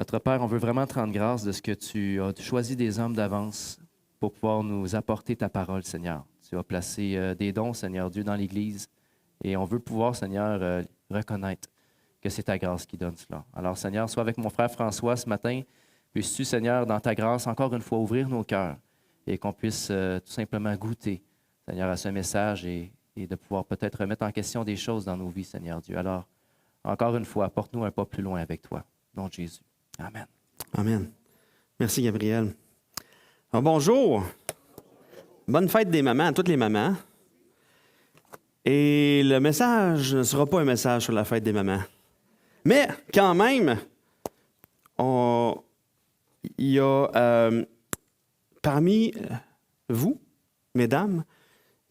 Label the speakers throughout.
Speaker 1: Notre Père, on veut vraiment te rendre grâce de ce que tu as choisi des hommes d'avance pour pouvoir nous apporter ta parole, Seigneur. Tu as placé des dons, Seigneur Dieu, dans l'Église et on veut pouvoir, Seigneur, reconnaître que c'est ta grâce qui donne cela. Alors, Seigneur, sois avec mon frère François ce matin. Puisses-tu, Seigneur, dans ta grâce, encore une fois, ouvrir nos cœurs et qu'on puisse tout simplement goûter, Seigneur, à ce message et de pouvoir peut-être remettre en question des choses dans nos vies, Seigneur Dieu. Alors, encore une fois, porte-nous un pas plus loin avec toi. Au nom de Jésus. Amen.
Speaker 2: Amen. Merci, Gabriel. Alors, bonjour. Bonne fête des mamans à toutes les mamans. Et le message ne sera pas un message sur la fête des mamans. Mais, quand même, il y a parmi vous, mesdames,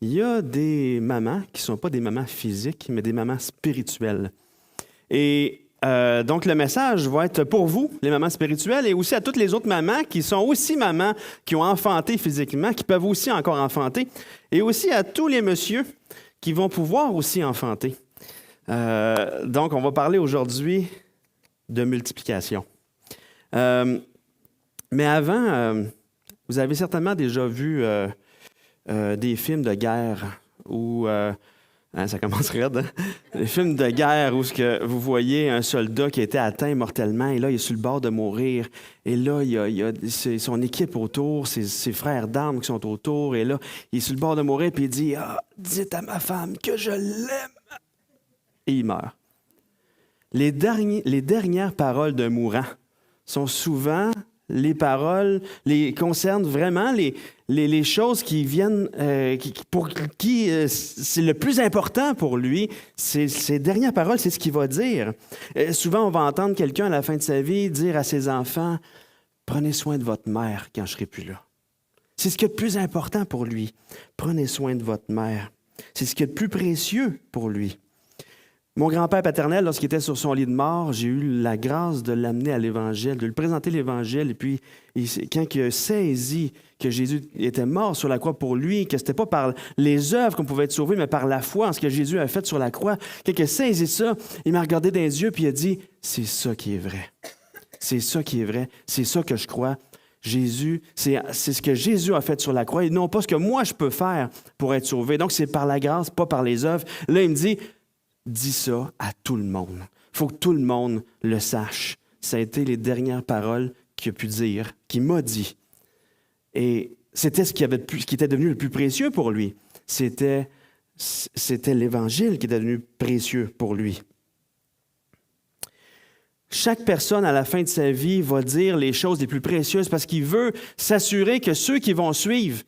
Speaker 2: il y a des mamans qui ne sont pas des mamans physiques, mais des mamans spirituelles. Et donc, le message va être pour vous, les mamans spirituelles, et aussi à toutes les autres mamans qui sont aussi mamans, qui ont enfanté physiquement, qui peuvent aussi encore enfanter, et aussi à tous les messieurs qui vont pouvoir aussi enfanter. Donc, on va parler aujourd'hui de multiplication. Mais avant, vous avez certainement déjà vu des films de guerre où... ça commence raide, hein? Des films de guerre où vous voyez un soldat qui a été atteint mortellement et là, il est sur le bord de mourir. Et là, il y a son équipe autour, ses frères d'armes qui sont autour. Et là, il est sur le bord de mourir puis il dit « Ah, dites à ma femme que je l'aime! » Et il meurt. Les dernières paroles d'un mourant sont souvent les paroles, concernent vraiment les choses qui viennent, c'est le plus important pour lui. Ces dernières paroles, c'est ce qu'il va dire. Souvent, on va entendre quelqu'un à la fin de sa vie dire à ses enfants, « Prenez soin de votre mère quand je ne serai plus là. » C'est ce qui est le plus important pour lui. Prenez soin de votre mère. C'est ce qui est le plus précieux pour lui. Mon grand-père paternel, lorsqu'il était sur son lit de mort, j'ai eu la grâce de l'amener à l'Évangile, de lui présenter l'Évangile. Et puis, quand il a saisi que Jésus était mort sur la croix pour lui, que ce n'était pas par les œuvres qu'on pouvait être sauvé, mais par la foi en ce que Jésus a fait sur la croix, quand il a saisi ça, il m'a regardé dans les yeux et il a dit « C'est ça qui est vrai. C'est ça qui est vrai. C'est ça que je crois. Jésus, c'est ce que Jésus a fait sur la croix et non pas ce que moi je peux faire pour être sauvé. Donc, c'est par la grâce, pas par les œuvres. » Là, il me dit « Dis ça à tout le monde. Il faut que tout le monde le sache. » Ça a été les dernières paroles qu'il a pu dire, qu'il m'a dit. Et c'était ce qui était devenu le plus précieux pour lui. C'était l'Évangile qui était devenu précieux pour lui. Chaque personne, à la fin de sa vie, va dire les choses les plus précieuses parce qu'il veut s'assurer que ceux qui vont suivre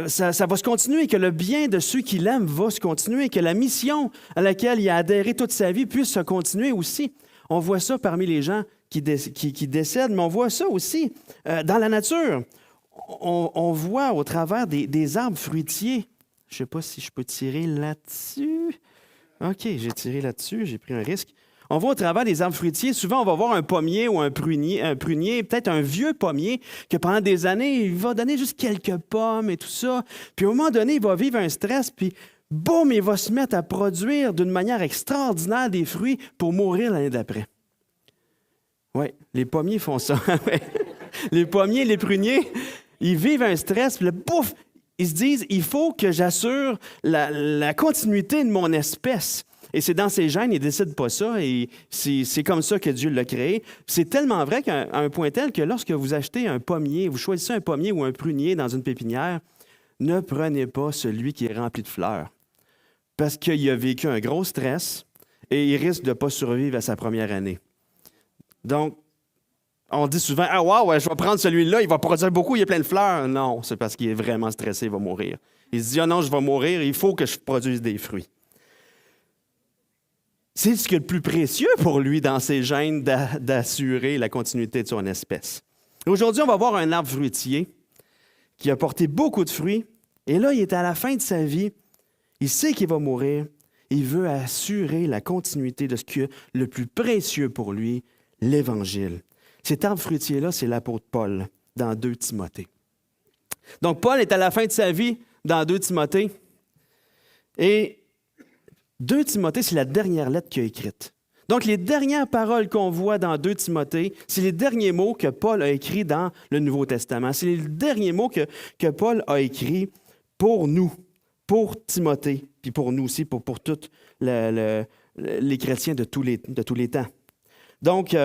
Speaker 2: ça va se continuer, que le bien de ceux qui l'aiment va se continuer, que la mission à laquelle il a adhéré toute sa vie puisse se continuer aussi. On voit ça parmi les gens qui décèdent, mais on voit ça aussi dans la nature. On voit au travers des arbres fruitiers. Je ne sais pas si je peux tirer là-dessus. OK, j'ai tiré là-dessus, j'ai pris un risque. On voit au travers des arbres fruitiers, souvent on va voir un pommier ou un prunier, peut-être un vieux pommier, que pendant des années, il va donner juste quelques pommes et tout ça. Puis au moment donné, il va vivre un stress, puis boum, il va se mettre à produire d'une manière extraordinaire des fruits pour mourir l'année d'après. Oui, les pommiers font ça. Les pommiers, les pruniers, ils vivent un stress, puis là, bouf, ils se disent, il faut que j'assure la continuité de mon espèce. Et c'est dans ses gènes, il ne décide pas ça, et c'est comme ça que Dieu l'a créé. C'est tellement vrai qu'à un point tel que lorsque vous achetez un pommier, vous choisissez un pommier ou un prunier dans une pépinière, ne prenez pas celui qui est rempli de fleurs. Parce qu'il a vécu un gros stress et il risque de ne pas survivre à sa première année. Donc, on dit souvent, « Ah, wow, je vais prendre celui-là, il va produire beaucoup, il y a plein de fleurs. » Non, c'est parce qu'il est vraiment stressé, il va mourir. Il se dit, « Ah non, je vais mourir, il faut que je produise des fruits. » C'est ce qui est le plus précieux pour lui dans ses gènes d'assurer la continuité de son espèce. Aujourd'hui, on va voir un arbre fruitier qui a porté beaucoup de fruits. Et là, il est à la fin de sa vie. Il sait qu'il va mourir. Il veut assurer la continuité de ce qui est le plus précieux pour lui, l'Évangile. Cet arbre fruitier-là, c'est l'apôtre Paul dans 2 Timothée. Donc, Paul est à la fin de sa vie dans 2 Timothée. Et 2 Timothée, c'est la dernière lettre qu'il a écrite. Donc, les dernières paroles qu'on voit dans 2 Timothée, c'est les derniers mots que Paul a écrits dans le Nouveau Testament. C'est les derniers mots que Paul a écrits pour nous, pour Timothée, puis pour nous aussi, pour tous les chrétiens de tous les temps. Donc,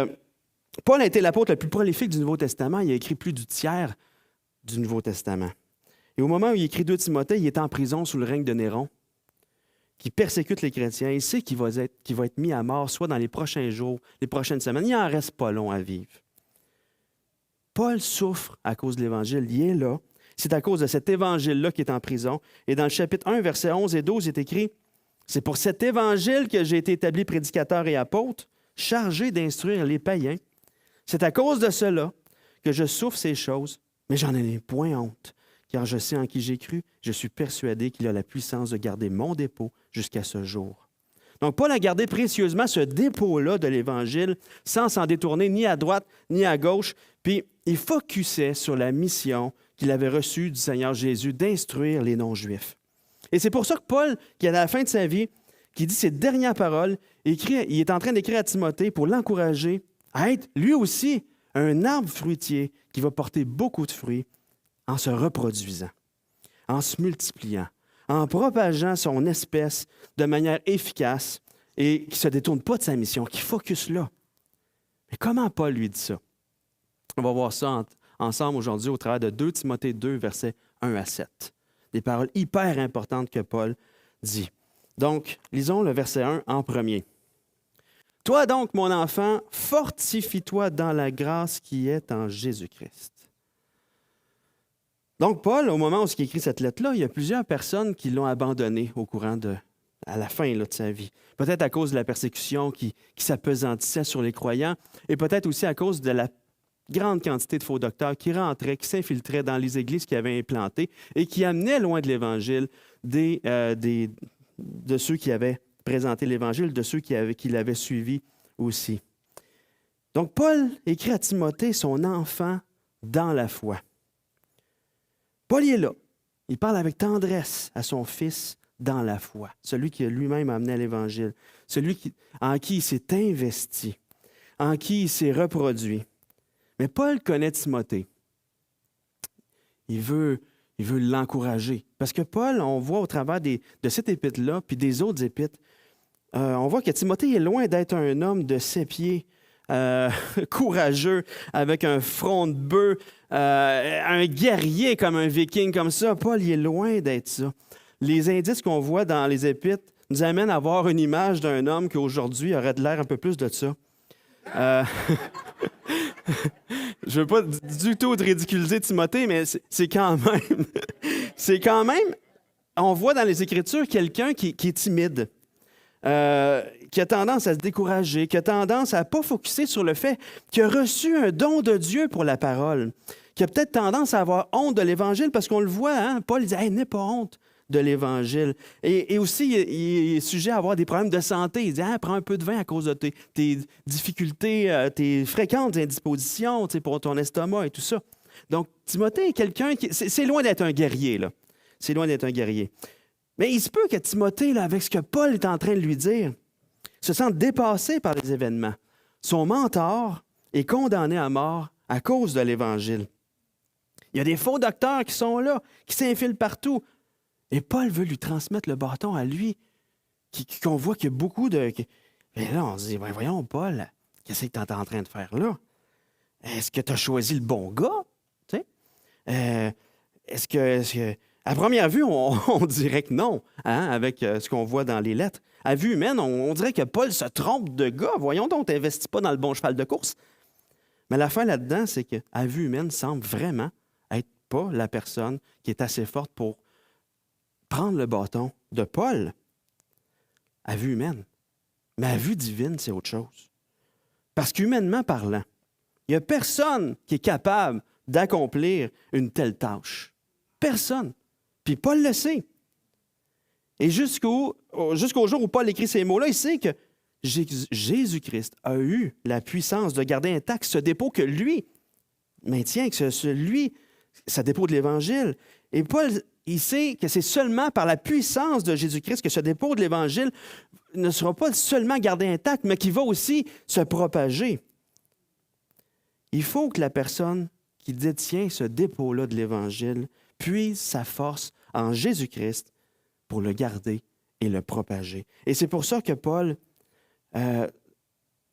Speaker 2: Paul a été l'apôtre le plus prolifique du Nouveau Testament. Il a écrit plus du tiers du Nouveau Testament. Et au moment où il écrit 2 Timothée, il est en prison sous le règne de Néron, qui persécute les chrétiens. Il sait qu'il va être mis à mort, soit dans les prochains jours, les prochaines semaines. Il n'en reste pas long à vivre. Paul souffre à cause de l'Évangile. Il est là. C'est à cause de cet Évangile-là qu'il est en prison. Et dans le chapitre 1, versets 11 et 12, il est écrit « C'est pour cet Évangile que j'ai été établi prédicateur et apôtre, chargé d'instruire les païens. C'est à cause de cela que je souffre ces choses, mais j'en ai point honte. Car je sais en qui j'ai cru, je suis persuadé qu'il a la puissance de garder mon dépôt jusqu'à ce jour. » Donc, Paul a gardé précieusement ce dépôt-là de l'Évangile sans s'en détourner ni à droite ni à gauche. Puis, il focusait sur la mission qu'il avait reçue du Seigneur Jésus d'instruire les non-juifs. Et c'est pour ça que Paul, qui est à la fin de sa vie, qui dit ses dernières paroles, il est en train d'écrire à Timothée pour l'encourager à être lui aussi un arbre fruitier qui va porter beaucoup de fruits en se reproduisant, en se multipliant, en propageant son espèce de manière efficace et qui ne se détourne pas de sa mission, qui focus là. Mais comment Paul lui dit ça? On va voir ça ensemble aujourd'hui au travers de 2 Timothée 2, versets 1 à 7. Des paroles hyper importantes que Paul dit. Donc, lisons le verset 1 en premier. « Toi donc, mon enfant, fortifie-toi dans la grâce qui est en Jésus-Christ. » Donc, Paul, au moment où il écrit cette lettre-là, il y a plusieurs personnes qui l'ont abandonné à la fin de sa vie. Peut-être à cause de la persécution qui s'appesantissait sur les croyants et peut-être aussi à cause de la grande quantité de faux docteurs qui rentraient, qui s'infiltraient dans les églises qu'ils avaient implantées et qui amenaient loin de l'Évangile de ceux qui avaient présenté l'Évangile, de ceux qui l'avaient suivi aussi. Donc, Paul écrit à Timothée, son enfant dans la foi. Paul il est là. Il parle avec tendresse à son fils dans la foi, celui qui a lui-même amené à l'Évangile, celui en qui il s'est investi, en qui il s'est reproduit. Mais Paul connaît Timothée. Il veut l'encourager. Parce que Paul, on voit au travers de cette épître-là, puis des autres épîtres, on voit que Timothée est loin d'être un homme de 7 pieds, courageux, avec un front de bœuf, un guerrier comme un viking comme ça. Paul, il est loin d'être ça. Les indices qu'on voit dans les épîtres nous amènent à voir une image d'un homme qui aujourd'hui aurait de l'air un peu plus de ça. Je veux pas du tout ridiculiser Timothée, mais c'est quand même, on voit dans les Écritures quelqu'un qui est timide. Qui a tendance à se décourager, qui a tendance à ne pas focusser sur le fait qu'il a reçu un don de Dieu pour la parole, qui a peut-être tendance à avoir honte de l'Évangile, parce qu'on le voit, hein? Paul il dit hey, « n'aie pas honte de l'Évangile ». Et aussi, il est sujet à avoir des problèmes de santé. Il dit hey, « prends un peu de vin à cause de tes difficultés, tes fréquentes indispositions pour ton estomac et tout ça ». Donc, Timothée est quelqu'un qui... C'est loin d'être un guerrier, là. C'est loin d'être un guerrier. Mais il se peut que Timothée, là, avec ce que Paul est en train de lui dire, se sente dépassé par les événements. Son mentor est condamné à mort à cause de l'Évangile. Il y a des faux docteurs qui sont là, qui s'infilent partout. Et Paul veut lui transmettre le bâton à lui, qu'on voit qu'il y a beaucoup de... Mais là, on se dit, voyons, Paul, qu'est-ce que tu es en train de faire là? Est-ce que tu as choisi le bon gars? Tu sais? Est-ce que... À première vue, on dirait que non, hein, avec ce qu'on voit dans les lettres. À vue humaine, on dirait que Paul se trompe de gars. Voyons donc, tu n'investis pas dans le bon cheval de course. Mais la fin là-dedans, c'est qu'à vue humaine, semble vraiment être pas la personne qui est assez forte pour prendre le bâton de Paul. À vue humaine. Mais à vue divine, c'est autre chose. Parce qu'humainement parlant, il n'y a personne qui est capable d'accomplir une telle tâche. Personne. Puis Paul le sait. Et jusqu'au jour où Paul écrit ces mots-là, il sait que Jésus-Christ a eu la puissance de garder intact ce dépôt que lui maintient, que lui ça dépôt de l'Évangile. Et Paul, il sait que c'est seulement par la puissance de Jésus-Christ que ce dépôt de l'Évangile ne sera pas seulement gardé intact, mais qui va aussi se propager. Il faut que la personne qui détient ce dépôt-là de l'Évangile puise sa force en Jésus-Christ pour le garder et le propager. Et c'est pour ça que Paul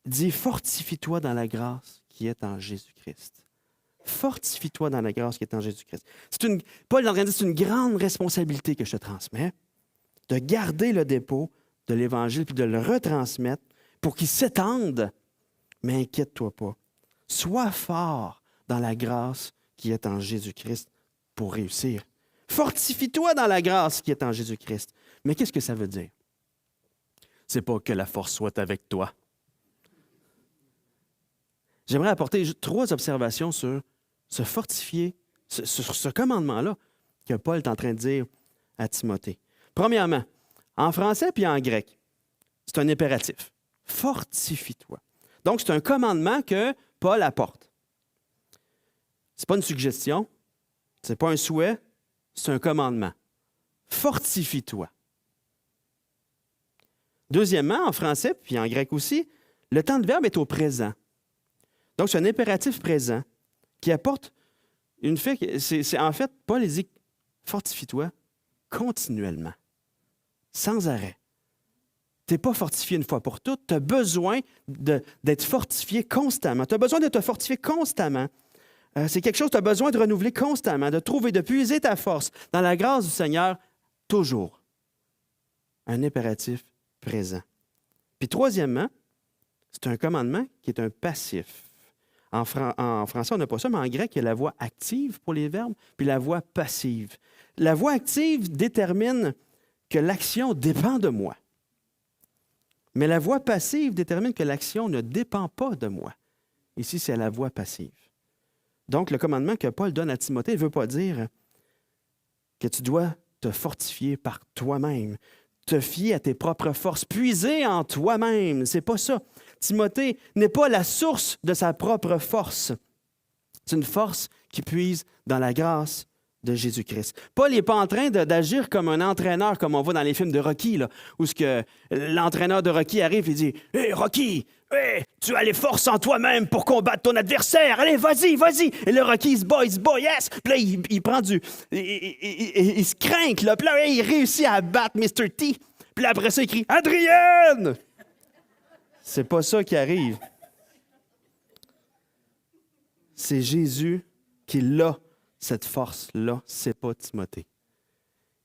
Speaker 2: dit « Fortifie-toi dans la grâce qui est en Jésus-Christ. » Fortifie-toi dans la grâce qui est en Jésus-Christ. Paul est en train de dire, c'est une grande responsabilité que je te transmets, de garder le dépôt de l'Évangile puis de le retransmettre pour qu'il s'étende. Mais inquiète-toi pas. Sois fort dans la grâce qui est en Jésus-Christ pour réussir. Fortifie-toi dans la grâce qui est en Jésus-Christ. Mais qu'est-ce que ça veut dire? C'est pas que la force soit avec toi. J'aimerais apporter 3 observations sur se fortifier, sur ce commandement-là que Paul est en train de dire à Timothée. Premièrement, en français puis en grec, c'est un impératif. Fortifie-toi. Donc, c'est un commandement que Paul apporte. Ce n'est pas une suggestion, ce n'est pas un souhait, c'est un commandement. Fortifie-toi. Deuxièmement, en français puis en grec aussi, le temps de verbe est au présent. Donc, c'est un impératif présent qui apporte une fait. En fait, Paul dit fortifie-toi continuellement, sans arrêt. Tu n'es pas fortifié une fois pour toutes. Tu as besoin d'être fortifié constamment. Tu as besoin de te fortifier constamment. C'est quelque chose que tu as besoin de renouveler constamment, de trouver, de puiser ta force dans la grâce du Seigneur, toujours. Un impératif présent. Puis troisièmement, c'est un commandement qui est un passif. En français, on n'a pas ça, mais en grec, il y a la voix active pour les verbes, puis la voix passive. La voix active détermine que l'action dépend de moi. Mais la voix passive détermine que l'action ne dépend pas de moi. Ici, c'est la voix passive. Donc, le commandement que Paul donne à Timothée ne veut pas dire que tu dois te fortifier par toi-même, te fier à tes propres forces, puiser en toi-même. C'est pas ça. Timothée n'est pas la source de sa propre force. C'est une force qui puise dans la grâce de Jésus-Christ. Paul n'est pas en train d'agir comme un entraîneur, comme on voit dans les films de Rocky, là, où l'entraîneur de Rocky arrive et dit « Hey, Rocky, hey, tu as les forces en toi-même pour combattre ton adversaire. Allez, vas-y, vas-y! » Et le Rocky, il se bat, yes! Puis là, il prend il se craint, là. Puis là, il réussit à battre Mr. T. Puis là, après ça, il crie « Adrienne! » C'est pas ça qui arrive. C'est Jésus qui l'a. Cette force-là, c'est pas Timothée.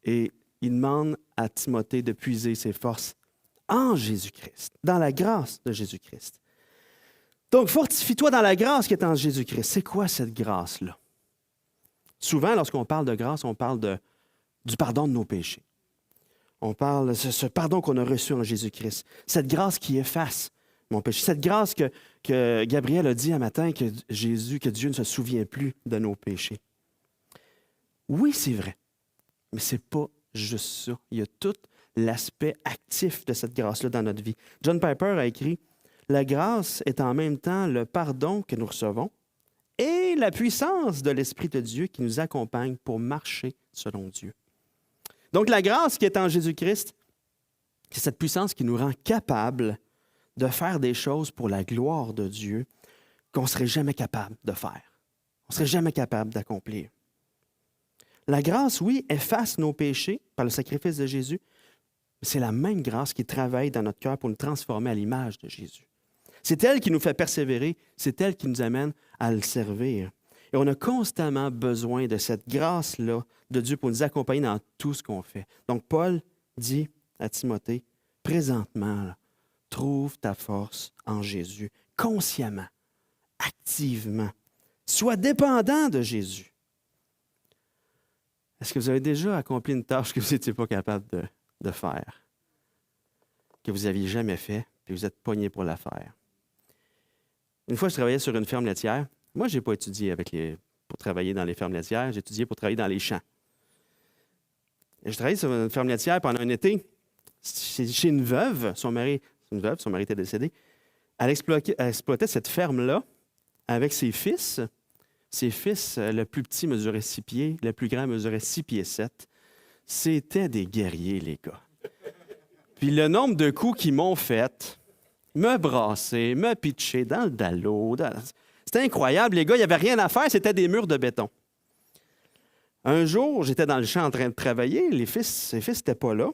Speaker 2: Et il demande à Timothée de puiser ses forces en Jésus-Christ, dans la grâce de Jésus-Christ. Donc, fortifie-toi dans la grâce qui est en Jésus-Christ. C'est quoi cette grâce-là? Souvent, lorsqu'on parle de grâce, on parle du pardon de nos péchés. On parle de ce pardon qu'on a reçu en Jésus-Christ. Cette grâce qui efface mon péché. Cette grâce que Gabriel a dit un matin que Dieu ne se souvient plus de nos péchés. Oui, c'est vrai, mais ce n'est pas juste ça. Il y a tout l'aspect actif de cette grâce-là dans notre vie. John Piper a écrit « La grâce est en même temps le pardon que nous recevons et la puissance de l'Esprit de Dieu qui nous accompagne pour marcher selon Dieu. » Donc, la grâce qui est en Jésus-Christ, c'est cette puissance qui nous rend capables de faire des choses pour la gloire de Dieu qu'on ne serait jamais capable de faire. On ne serait jamais capable d'accomplir. La grâce, oui, efface nos péchés par le sacrifice de Jésus, mais c'est la même grâce qui travaille dans notre cœur pour nous transformer à l'image de Jésus. C'est elle qui nous fait persévérer, c'est elle qui nous amène à le servir. Et on a constamment besoin de cette grâce-là de Dieu pour nous accompagner dans tout ce qu'on fait. Donc, Paul dit à Timothée, présentement, là, trouve ta force en Jésus, consciemment, activement. Sois dépendant de Jésus. Est-ce que vous avez déjà accompli une tâche que vous n'étiez pas capable de faire, que vous n'aviez jamais fait, puis vous êtes pogné pour la faire? Une fois, je travaillais sur une ferme laitière. Moi, je n'ai pas étudié pour travailler dans les fermes laitières, j'ai étudié pour travailler dans les champs. Et je travaillais sur une ferme laitière pendant un été. Chez une veuve, son mari était décédé. Elle exploitait cette ferme-là avec ses fils Ses fils, le plus petit mesurait 6 pieds, le plus grand mesurait 6 pieds 7. C'était des guerriers, les gars. Puis le nombre de coups qu'ils m'ont fait, me brasser, me pitcher dans le dallo. C'était incroyable, les gars, il n'y avait rien à faire, c'était des murs de béton. Un jour, j'étais dans le champ en train de travailler, ses fils n'étaient pas là.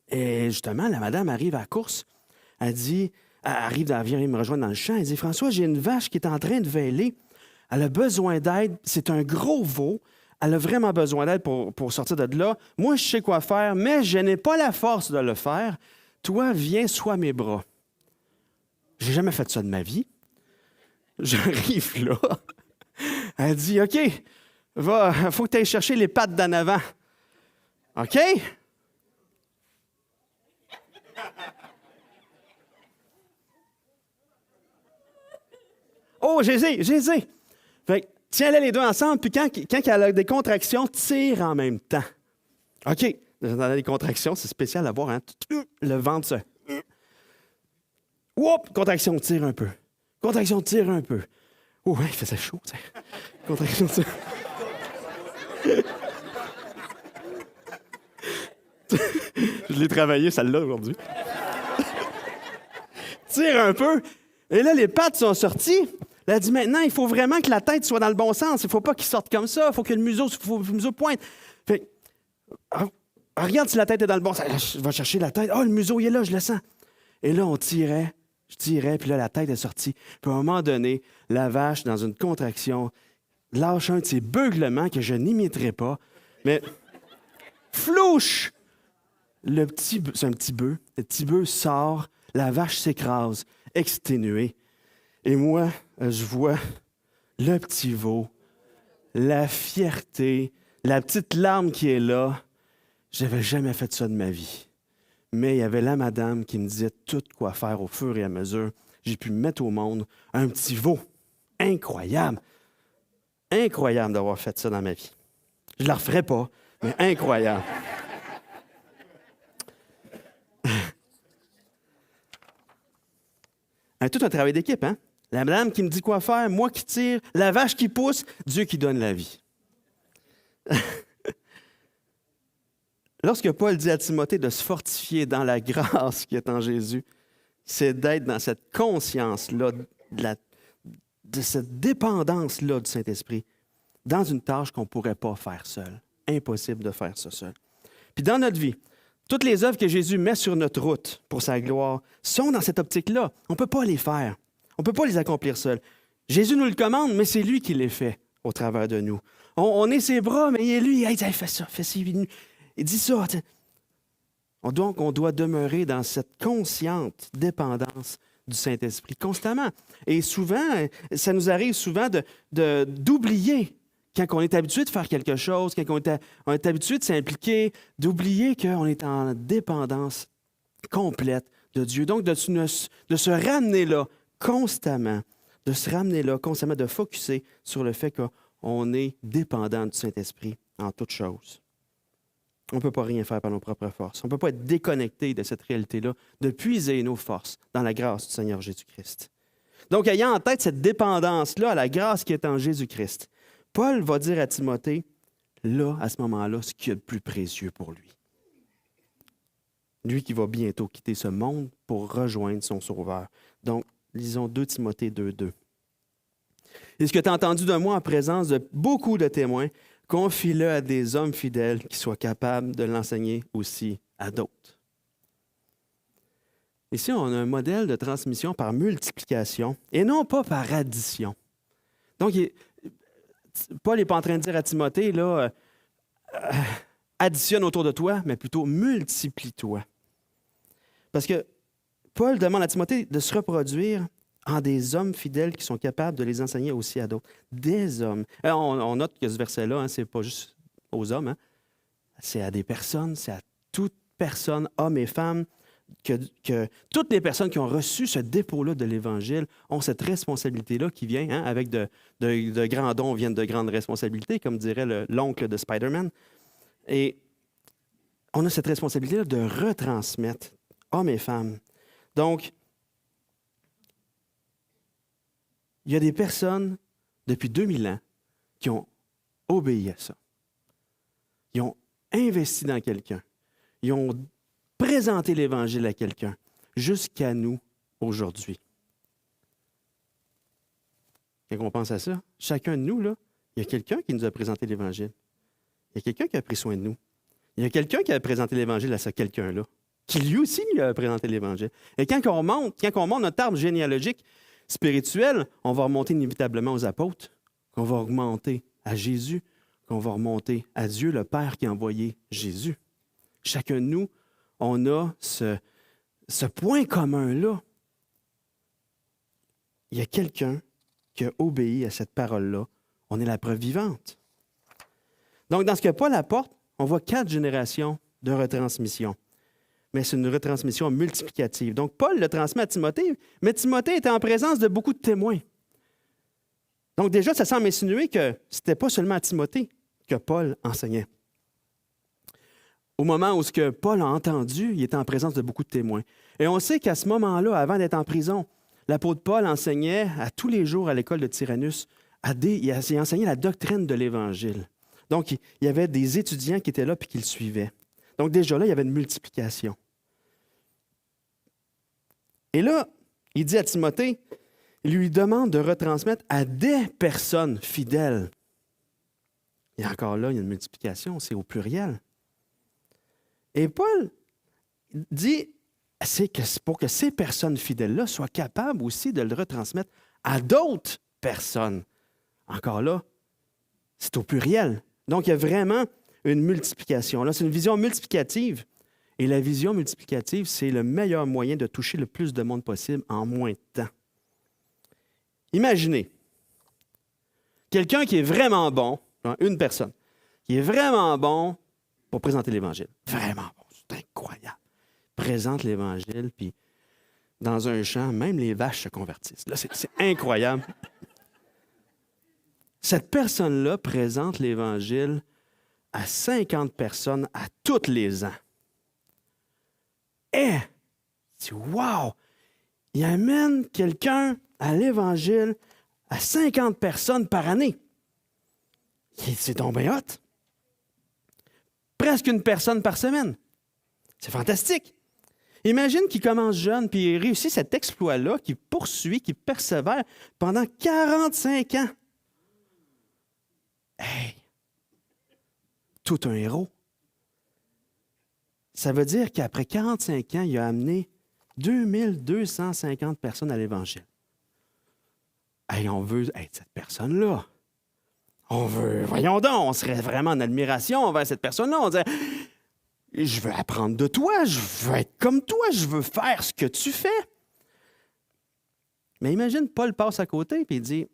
Speaker 2: Et justement, la madame arrive à la course. Elle vient me rejoindre dans le champ. Elle dit, François, j'ai une vache qui est en train de vêler. Elle a besoin d'aide. C'est un gros veau. Elle a vraiment besoin d'aide pour sortir de là. Moi, je sais quoi faire, mais je n'ai pas la force de le faire. Toi, viens, sois mes bras. J'ai jamais fait ça de ma vie. J'arrive là. Elle dit, OK, faut que tu ailles chercher les pattes d'en avant. OK? Oh, j'ai. Fait que, tiens-les les deux ensemble, puis quand elle a des contractions, tire en même temps. OK. Dans les contractions, c'est spécial à voir, hein? Le ventre se... Oups! Contraction, tire un peu. Contraction, tire un peu. Oh, il faisait chaud, tu sais. Contraction, tire. Je l'ai travaillé, celle-là, aujourd'hui. Tire un peu. Et là, les pattes sont sorties. Elle a dit, maintenant, il faut vraiment que la tête soit dans le bon sens. Il ne faut pas qu'il sorte comme ça. Il faut que le museau pointe. Fait, regarde si la tête est dans le bon sens. Je vais chercher la tête. Oh, le museau, il est là, je le sens. Et là, je tirais, puis là, la tête est sortie. Puis à un moment donné, la vache, dans une contraction, lâche un de ses beuglements que je n'imiterai pas. Mais, flouche! C'est un petit bœuf. Le petit bœuf sort, la vache s'écrase, exténuée. Et moi, je vois le petit veau, la fierté, la petite larme qui est là. J'avais jamais fait ça de ma vie. Mais il y avait la madame qui me disait tout quoi faire au fur et à mesure. J'ai pu me mettre au monde un petit veau. Incroyable. Incroyable d'avoir fait ça dans ma vie. Je ne la referai pas, mais incroyable. Tout un travail d'équipe, hein? La madame qui me dit quoi faire, moi qui tire, la vache qui pousse, Dieu qui donne la vie. Lorsque Paul dit à Timothée de se fortifier dans la grâce qui est en Jésus, c'est d'être dans cette conscience-là, de cette dépendance-là du Saint-Esprit, dans une tâche qu'on ne pourrait pas faire seul. Impossible de faire ça seul. Puis dans notre vie, toutes les œuvres que Jésus met sur notre route pour sa gloire sont dans cette optique-là. On ne peut pas les faire. On ne peut pas les accomplir seul. Jésus nous le commande, mais c'est lui qui les fait au travers de nous. On est ses bras, mais il est lui. Hey, fais ça, fais ça. Il dit ça. Donc, on doit demeurer dans cette consciente dépendance du Saint-Esprit constamment. Et souvent, ça nous arrive souvent d'oublier, quand on est habitué de faire quelque chose, quand on est habitué de s'impliquer, d'oublier qu'on est en dépendance complète de Dieu. Donc, de se ramener là constamment, de focusser sur le fait qu'on est dépendant du Saint-Esprit en toutes choses. On ne peut pas rien faire par nos propres forces. On ne peut pas être déconnecté de cette réalité-là, de puiser nos forces dans la grâce du Seigneur Jésus-Christ. Donc, ayant en tête cette dépendance-là à la grâce qui est en Jésus-Christ, Paul va dire à Timothée, là, à ce moment-là, ce qu'il y a de plus précieux pour lui. Lui qui va bientôt quitter ce monde pour rejoindre son Sauveur. Donc, lisons 2 Timothée 2:2. Et ce que tu as entendu de moi en présence de beaucoup de témoins, confie-le à des hommes fidèles qui soient capables de l'enseigner aussi à d'autres. Ici, on a un modèle de transmission par multiplication et non pas par addition. Donc, Paul n'est pas en train de dire à Timothée, là, additionne autour de toi, mais plutôt multiplie-toi. Parce que Paul demande à Timothée de se reproduire en des hommes fidèles qui sont capables de les enseigner aussi à d'autres. Des hommes. Alors, on note que ce verset-là, ce n'est pas juste aux hommes, hein, c'est à des personnes, c'est à toute personne, hommes et femmes, que toutes les personnes qui ont reçu ce dépôt-là de l'Évangile ont cette responsabilité-là qui vient, hein, avec de grands dons viennent de grandes responsabilités, comme dirait l'oncle de Spider-Man. Et on a cette responsabilité-là de retransmettre, hommes et femmes. Donc, il y a des personnes depuis 2000 ans qui ont obéi à ça. Ils ont investi dans quelqu'un. Ils ont présenté l'Évangile à quelqu'un, jusqu'à nous aujourd'hui. Quand on pense à ça, chacun de nous, là, il y a quelqu'un qui nous a présenté l'Évangile. Il y a quelqu'un qui a pris soin de nous. Il y a quelqu'un qui a présenté l'Évangile à ce quelqu'un-là, qui lui aussi lui a présenté l'Évangile. Et quand on monte notre arbre généalogique spirituel, on va remonter inévitablement aux apôtres, qu'on va remonter à Jésus, qu'on va remonter à Dieu, le Père qui a envoyé Jésus. Chacun de nous, on a ce point commun-là. Il y a quelqu'un qui a obéi à cette parole-là. On est la preuve vivante. Donc, dans ce que Paul apporte, on voit 4 générations de retransmission. Mais c'est une retransmission multiplicative. Donc, Paul le transmet à Timothée, mais Timothée était en présence de beaucoup de témoins. Donc, déjà, ça semble insinuer que ce n'était pas seulement à Timothée que Paul enseignait. Au moment où ce que Paul a entendu, il était en présence de beaucoup de témoins. Et on sait qu'à ce moment-là, avant d'être en prison, l'apôtre Paul enseignait à tous les jours à l'école de Tyrannus, il enseignait la doctrine de l'Évangile. Donc, il y avait des étudiants qui étaient là et qui le suivaient. Donc, déjà là, il y avait une multiplication. Et là, il dit à Timothée, il lui demande de retransmettre à des personnes fidèles. Et encore là, il y a une multiplication, c'est au pluriel. Et Paul dit, c'est pour que ces personnes fidèles-là soient capables aussi de le retransmettre à d'autres personnes. Encore là, c'est au pluriel. Donc, il y a vraiment une multiplication. Là, c'est une vision multiplicative. Et la vision multiplicative, c'est le meilleur moyen de toucher le plus de monde possible en moins de temps. Imaginez, quelqu'un qui est vraiment bon, une personne, qui est vraiment bon pour présenter l'Évangile. Vraiment bon, c'est incroyable. Présente l'Évangile, puis dans un champ, même les vaches se convertissent. Là, c'est incroyable. Cette personne-là présente l'Évangile à 50 personnes à tous les ans. Et, wow! Il amène quelqu'un à l'Évangile à 50 personnes par année. C'est donc bien hot. Presque une personne par semaine. C'est fantastique. Imagine qu'il commence jeune, puis il réussit cet exploit-là, qu'il poursuit, qu'il persévère pendant 45 ans. Hey! Tout un héros. Ça veut dire qu'après 45 ans, il a amené 2250 personnes à l'Évangile. Hey, on veut être cette personne-là. On veut, voyons donc, on serait vraiment en admiration envers cette personne-là. On dirait, je veux apprendre de toi, je veux être comme toi, je veux faire ce que tu fais. Mais imagine, Paul passe à côté et il dit,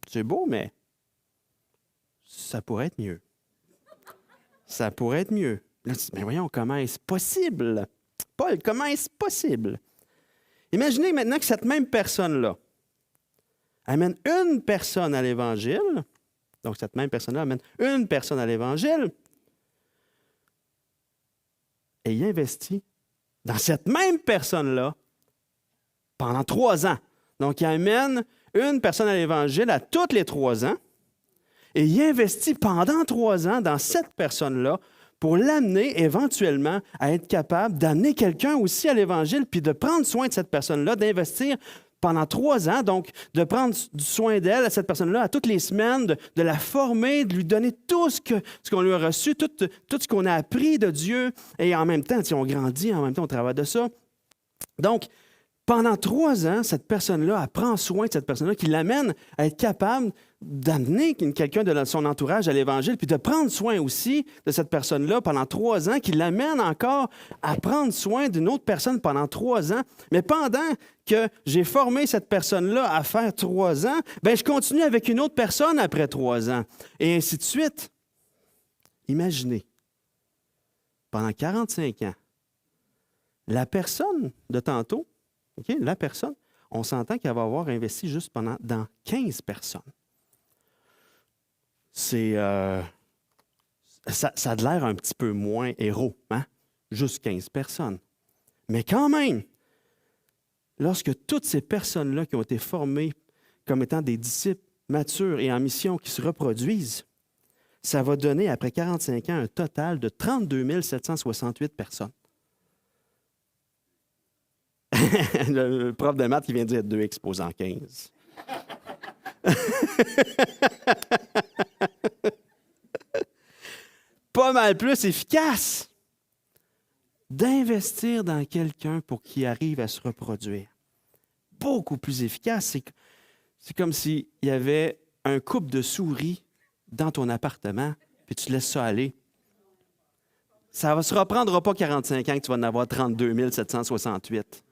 Speaker 2: c'est beau, mais ça pourrait être mieux. Ça pourrait être mieux. Là, tu dis, mais voyons, comment est-ce possible? Paul, comment est-ce possible? Imaginez maintenant que cette même personne-là amène une personne à l'Évangile. Donc, cette même personne-là amène une personne à l'Évangile. Et il investit dans cette même personne-là pendant 3 ans. Donc, il amène une personne à l'Évangile à tous les 3 ans. Et il investit pendant 3 ans dans cette personne-là pour l'amener éventuellement à être capable d'amener quelqu'un aussi à l'Évangile, puis de prendre soin de cette personne-là, d'investir pendant 3 ans, donc de prendre du soin d'elle, à cette personne-là, à toutes les semaines, de la former, de lui donner tout ce qu'on lui a reçu, tout ce qu'on a appris de Dieu. Et en même temps, on grandit, en même temps, on travaille de ça. Donc, pendant 3 ans, cette personne-là, elle prend soin de cette personne-là, qui l'amène à être capable d'amener quelqu'un de son entourage à l'Évangile, puis de prendre soin aussi de cette personne-là pendant 3 ans, qui l'amène encore à prendre soin d'une autre personne pendant 3 ans. Mais pendant que j'ai formé cette personne-là à faire 3 ans, bien, je continue avec une autre personne après 3 ans, et ainsi de suite. Imaginez, pendant 45 ans, la personne de tantôt, OK, la personne, on s'entend qu'elle va avoir investi juste dans 15 personnes. Ça a de l'air un petit peu moins héros, hein? Juste 15 personnes. Mais quand même, lorsque toutes ces personnes-là qui ont été formées comme étant des disciples matures et en mission qui se reproduisent, ça va donner, après 45 ans, un total de 32 768 personnes. Le prof de maths qui vient de dire 2 exposant 15. Pas mal plus efficace d'investir dans quelqu'un pour qu'il arrive à se reproduire. Beaucoup plus efficace. C'est comme s'il y avait un couple de souris dans ton appartement, puis tu laisses ça aller. Ça ne se reprendra pas 45 ans que tu vas en avoir 32 768.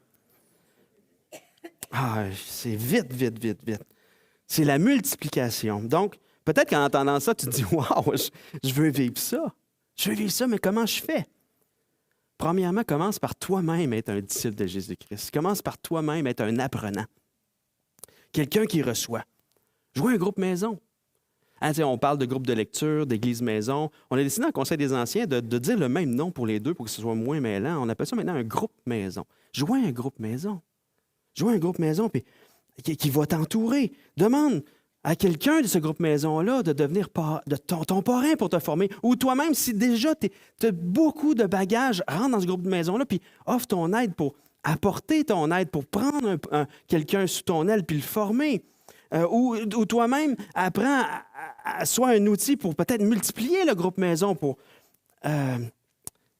Speaker 2: Ah, c'est vite, vite, vite, vite. C'est la multiplication. Donc, peut-être qu'en entendant ça, tu te dis « Wow, je veux vivre ça. Je veux vivre ça, mais comment je fais? » Premièrement, commence par toi-même être un disciple de Jésus-Christ. Commence par toi-même être un apprenant. Quelqu'un qui reçoit. Jouer un groupe maison. Hein, on parle de groupe de lecture, d'église maison. On a décidé en Conseil des anciens de dire le même nom pour les deux pour que ce soit moins mêlant. On appelle ça maintenant un groupe maison. Jouer un groupe maison. Jouer un groupe maison puis, qui va t'entourer. Demande à quelqu'un de ce groupe maison-là de devenir ton parrain pour te former. Ou toi-même, si déjà tu as beaucoup de bagages, rentre dans ce groupe de maison-là puis offre ton aide pour apporter ton aide, pour prendre quelqu'un sous ton aile puis le former. Ou toi-même, apprends à soit un outil pour peut-être multiplier le groupe maison.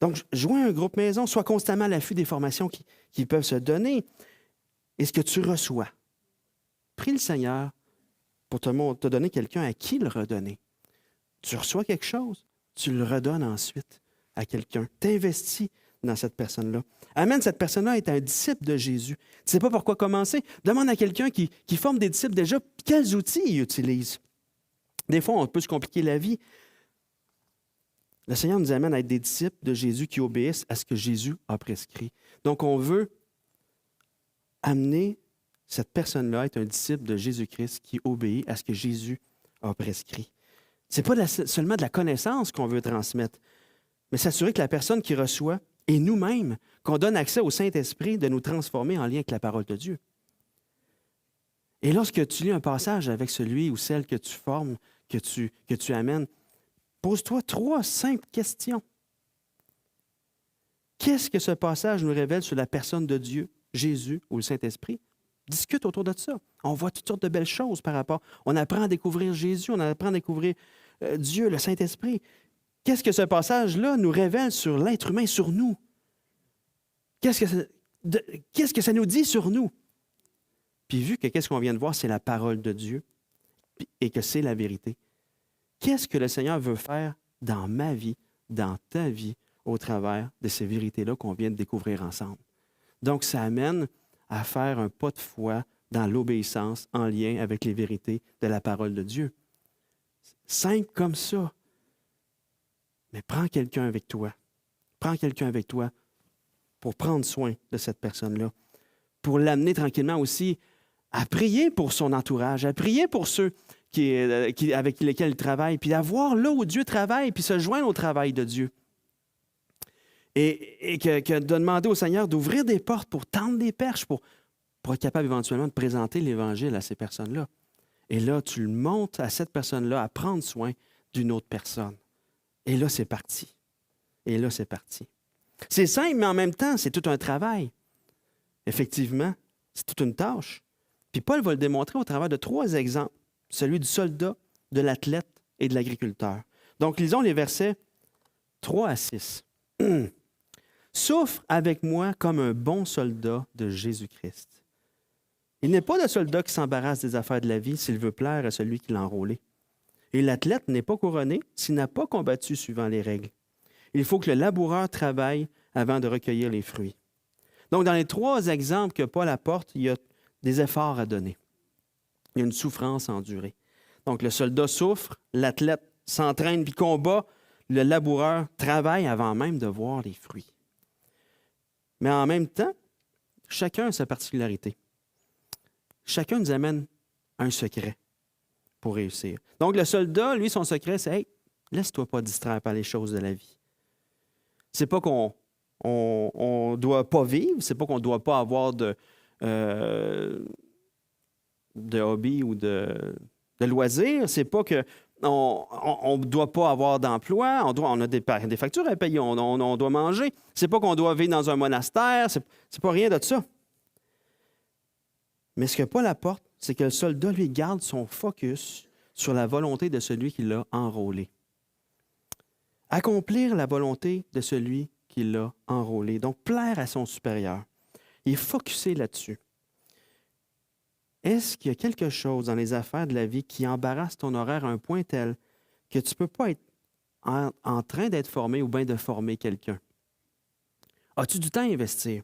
Speaker 2: Donc, jouer un groupe maison, sois constamment à l'affût des formations qui peuvent se donner. Et ce que tu reçois, prie le Seigneur pour te donner quelqu'un à qui le redonner. Tu reçois quelque chose, tu le redonnes ensuite à quelqu'un. T'investis dans cette personne-là. Amène cette personne-là à être un disciple de Jésus. Tu ne sais pas par quoi commencer? Demande à quelqu'un qui forme des disciples déjà quels outils il utilise. Des fois, on peut se compliquer la vie. Le Seigneur nous amène à être des disciples de Jésus qui obéissent à ce que Jésus a prescrit. Donc, on veut amener cette personne-là à être un disciple de Jésus-Christ qui obéit à ce que Jésus a prescrit. Ce n'est pas seulement de la connaissance qu'on veut transmettre, mais s'assurer que la personne qui reçoit et nous-mêmes, qu'on donne accès au Saint-Esprit de nous transformer en lien avec la parole de Dieu. Et lorsque tu lis un passage avec celui ou celle que tu formes, que tu amènes, pose-toi 3 simples questions. Qu'est-ce que ce passage nous révèle sur la personne de Dieu, Jésus ou le Saint-Esprit? Discute autour de ça. On voit toutes sortes de belles choses par rapport. On apprend à découvrir Jésus, on apprend à découvrir Dieu, le Saint-Esprit. Qu'est-ce que ce passage-là nous révèle sur l'être humain, sur nous? Qu'est-ce que ça nous dit sur nous? Puis vu que qu'est-ce qu'on vient de voir, c'est la parole de Dieu et que c'est la vérité. Qu'est-ce que le Seigneur veut faire dans ma vie, dans ta vie, au travers de ces vérités-là qu'on vient de découvrir ensemble? Donc, ça amène à faire un pas de foi dans l'obéissance en lien avec les vérités de la parole de Dieu. Simple comme ça. Mais prends quelqu'un avec toi. Prends quelqu'un avec toi pour prendre soin de cette personne-là, pour l'amener tranquillement aussi à prier pour son entourage, à prier pour ceux avec lesquels il travaille, puis à voir là où Dieu travaille, puis se joindre au travail de Dieu. Et de demander au Seigneur d'ouvrir des portes pour tendre des perches, pour être capable éventuellement de présenter l'Évangile à ces personnes-là. Et là, tu le montes à cette personne-là à prendre soin d'une autre personne. Et là, c'est parti. Et là, c'est parti. C'est simple, mais en même temps, c'est tout un travail. Effectivement, c'est toute une tâche. Puis Paul va le démontrer au travers de 3 exemples, celui du soldat, de l'athlète et de l'agriculteur. Donc, lisons les versets 3 à 6. « Souffre avec moi comme un bon soldat de Jésus-Christ. Il n'est pas le soldat qui s'embarrasse des affaires de la vie s'il veut plaire à celui qui l'a enrôlé. Et l'athlète n'est pas couronné s'il n'a pas combattu suivant les règles. Il faut que le laboureur travaille avant de recueillir les fruits. » Donc, dans les 3 exemples que Paul apporte, il y a des efforts à donner. Il y a une souffrance endurée. Donc, le soldat souffre, l'athlète s'entraîne puis combat, le laboureur travaille avant même de voir les fruits. Mais en même temps, chacun a sa particularité. Chacun nous amène un secret pour réussir. Donc, le soldat, lui, son secret, c'est « Hey, laisse-toi pas distraire par les choses de la vie. » C'est pas qu'on doit pas vivre, c'est pas qu'on doit pas avoir de hobby ou de de loisirs, c'est pas que on ne doit pas avoir d'emploi, on a des factures à payer, on doit manger. C'est pas qu'on doit vivre dans un monastère, c'est pas rien de ça. Mais ce que Paul apporte, c'est que le soldat, lui, garde son focus sur la volonté de celui qui l'a enrôlé. Accomplir la volonté de celui qui l'a enrôlé, donc plaire à son supérieur. Il est focusé là-dessus. Est-ce qu'il y a quelque chose dans les affaires de la vie qui embarrasse ton horaire à un point tel que tu ne peux pas être en train d'être formé ou bien de former quelqu'un? As-tu du temps à investir?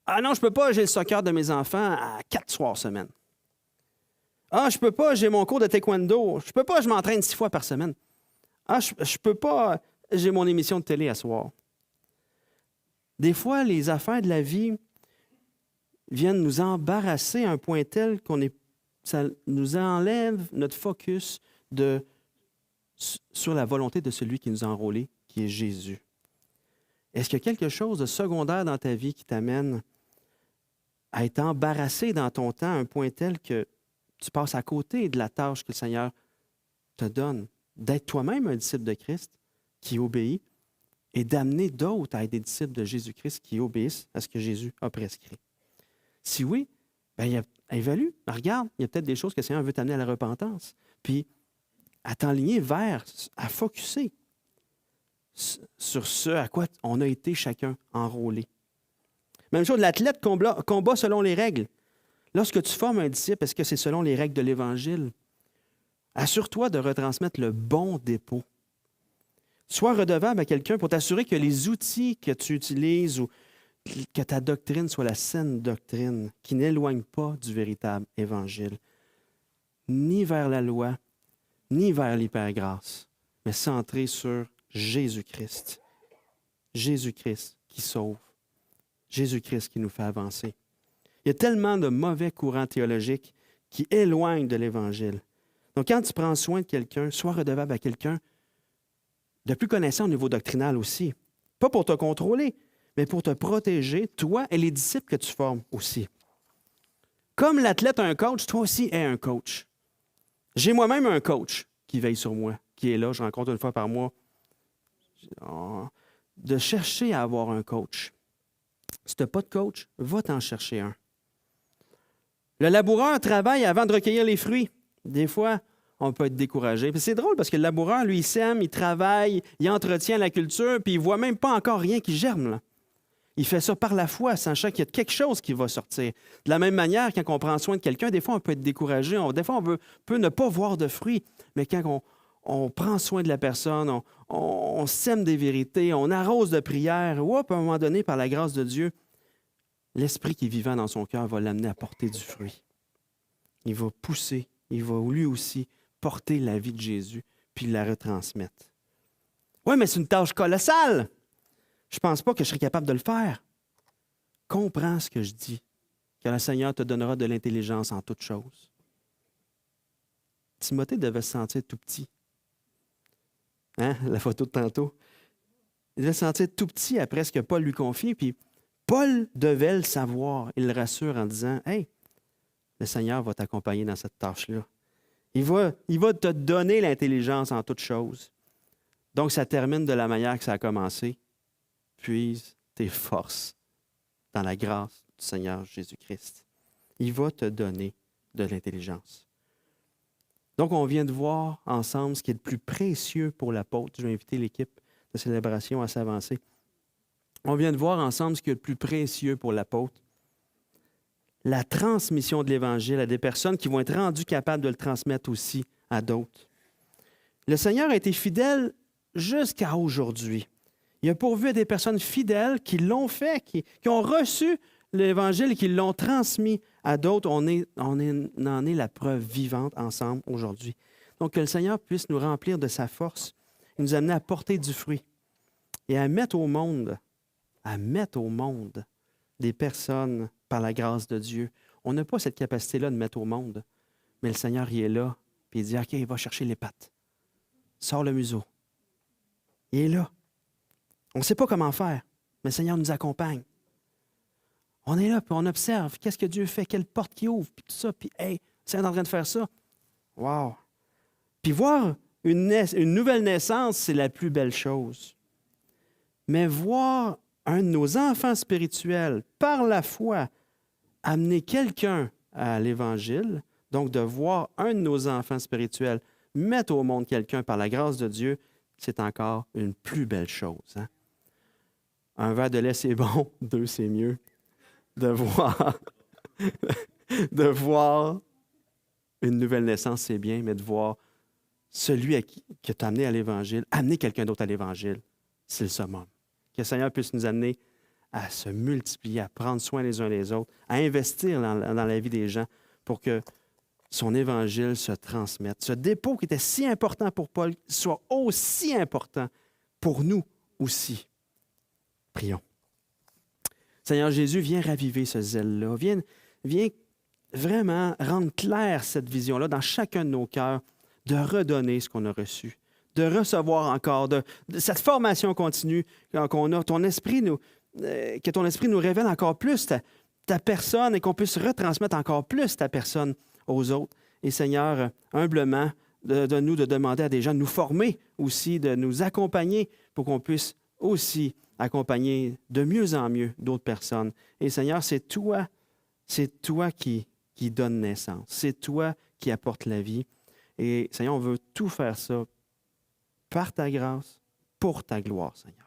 Speaker 2: Ah non, je ne peux pas, j'ai le soccer de mes enfants à 4 soirs semaine. Ah, je ne peux pas, j'ai mon cours de taekwondo. Je ne peux pas, je m'entraîne 6 fois par semaine. Ah, je ne peux pas, j'ai mon émission de télé à soir. Des fois, les affaires de la vie viennent nous embarrasser à un point tel ça nous enlève notre focus sur la volonté de celui qui nous a enrôlés, qui est Jésus. Est-ce qu'il y a quelque chose de secondaire dans ta vie qui t'amène à être embarrassé dans ton temps à un point tel que tu passes à côté de la tâche que le Seigneur te donne, d'être toi-même un disciple de Christ qui obéit et d'amener d'autres à être des disciples de Jésus-Christ qui obéissent à ce que Jésus a prescrit? Si oui, bien, évalue, regarde, il y a peut-être des choses que le Seigneur veut t'amener à la repentance, puis à t'enligner à focusser sur ce à quoi on a été chacun enrôlé. Même chose, l'athlète combat selon les règles. Lorsque tu formes un disciple, est-ce que c'est selon les règles de l'Évangile? Assure-toi de retransmettre le bon dépôt. Sois redevable à quelqu'un pour t'assurer que les outils que tu utilises ou que ta doctrine soit la saine doctrine qui n'éloigne pas du véritable Évangile, ni vers la loi, ni vers l'hypergrâce, mais centré sur Jésus-Christ. Jésus-Christ qui sauve. Jésus-Christ qui nous fait avancer. Il y a tellement de mauvais courants théologiques qui éloignent de l'Évangile. Donc, quand tu prends soin de quelqu'un, sois redevable à quelqu'un de plus connaissant au niveau doctrinal aussi. Pas pour te contrôler, mais pour te protéger, toi et les disciples que tu formes aussi. Comme l'athlète a un coach, toi aussi es un coach. J'ai moi-même un coach qui veille sur moi, qui est là, je rencontre une fois par mois. De chercher à avoir un coach. Si tu n'as pas de coach, va t'en chercher un. Le laboureur travaille avant de recueillir les fruits. Des fois, on peut être découragé. Puis c'est drôle parce que le laboureur, lui, il sème, il travaille, il entretient la culture, puis il ne voit même pas encore rien qui germe, là. Il fait ça par la foi, sachant qu'il y a quelque chose qui va sortir. De la même manière, quand on prend soin de quelqu'un, des fois, on peut être découragé. Des fois, on peut ne pas voir de fruits. Mais quand on prend soin de la personne, on sème des vérités, on arrose de prières, à un moment donné, par la grâce de Dieu, l'Esprit qui est vivant dans son cœur va l'amener à porter du fruit. Il va pousser, il va lui aussi porter la vie de Jésus, puis la retransmettre. Oui, mais c'est une tâche colossale. Je ne pense pas que je serais capable de le faire. Comprends ce que je dis, que le Seigneur te donnera de l'intelligence en toutes choses. Timothée devait se sentir tout petit. Hein? La photo de tantôt. Il devait se sentir tout petit après ce que Paul lui confie, puis Paul devait le savoir. Il le rassure en disant, « Hey, le Seigneur va t'accompagner dans cette tâche-là. Il va te donner l'intelligence en toutes choses. » Donc, ça termine de la manière que ça a commencé. Puise tes forces dans la grâce du Seigneur Jésus-Christ. Il va te donner de l'intelligence. Donc, on vient de voir ensemble ce qui est le plus précieux pour l'apôtre. Je vais inviter l'équipe de célébration à s'avancer. On vient de voir ensemble ce qui est le plus précieux pour l'apôtre. La transmission de l'Évangile à des personnes qui vont être rendues capables de le transmettre aussi à d'autres. Le Seigneur a été fidèle jusqu'à aujourd'hui. Il a pourvu à des personnes fidèles qui l'ont fait, qui ont reçu l'Évangile et qui l'ont transmis à d'autres. On en est la preuve vivante ensemble aujourd'hui. Donc, que le Seigneur puisse nous remplir de sa force et nous amener à porter du fruit et à mettre au monde des personnes par la grâce de Dieu. On n'a pas cette capacité-là de mettre au monde, mais le Seigneur, il est là, puis il dit, OK, il va chercher les pattes. Sors le museau. Il est là. On ne sait pas comment faire, mais le Seigneur nous accompagne. On est là, puis on observe. Qu'est-ce que Dieu fait? Quelle porte qui ouvre? Puis tout ça. Puis, hey, le Seigneur est en train de faire ça. Wow! Puis voir une nouvelle naissance, c'est la plus belle chose. Mais voir un de nos enfants spirituels, par la foi, amener quelqu'un à l'Évangile, donc de voir un de nos enfants spirituels mettre au monde quelqu'un par la grâce de Dieu, c'est encore une plus belle chose. Hein? Un verre de lait, c'est bon, 2, c'est mieux. De voir une nouvelle naissance, c'est bien, mais de voir celui qui t'a amené à l'Évangile, amener quelqu'un d'autre à l'Évangile, c'est le summum. Que le Seigneur puisse nous amener à se multiplier, à prendre soin les uns des autres, à investir dans la vie des gens pour que son Évangile se transmette. Ce dépôt qui était si important pour Paul soit aussi important pour nous aussi. Prions. Seigneur Jésus, viens raviver ce zèle-là. Viens vraiment rendre claire cette vision-là dans chacun de nos cœurs, de redonner ce qu'on a reçu, de recevoir encore, de cette formation continue qu'on a, que ton esprit nous révèle encore plus ta personne et qu'on puisse retransmettre encore plus ta personne aux autres. Et Seigneur, humblement, donne-nous de demander à des gens de nous former aussi, de nous accompagner pour qu'on puisse aussi accompagner de mieux en mieux d'autres personnes. Et Seigneur, c'est toi qui donne naissance. C'est toi qui apporte la vie. Et Seigneur, on veut tout faire ça par ta grâce, pour ta gloire, Seigneur.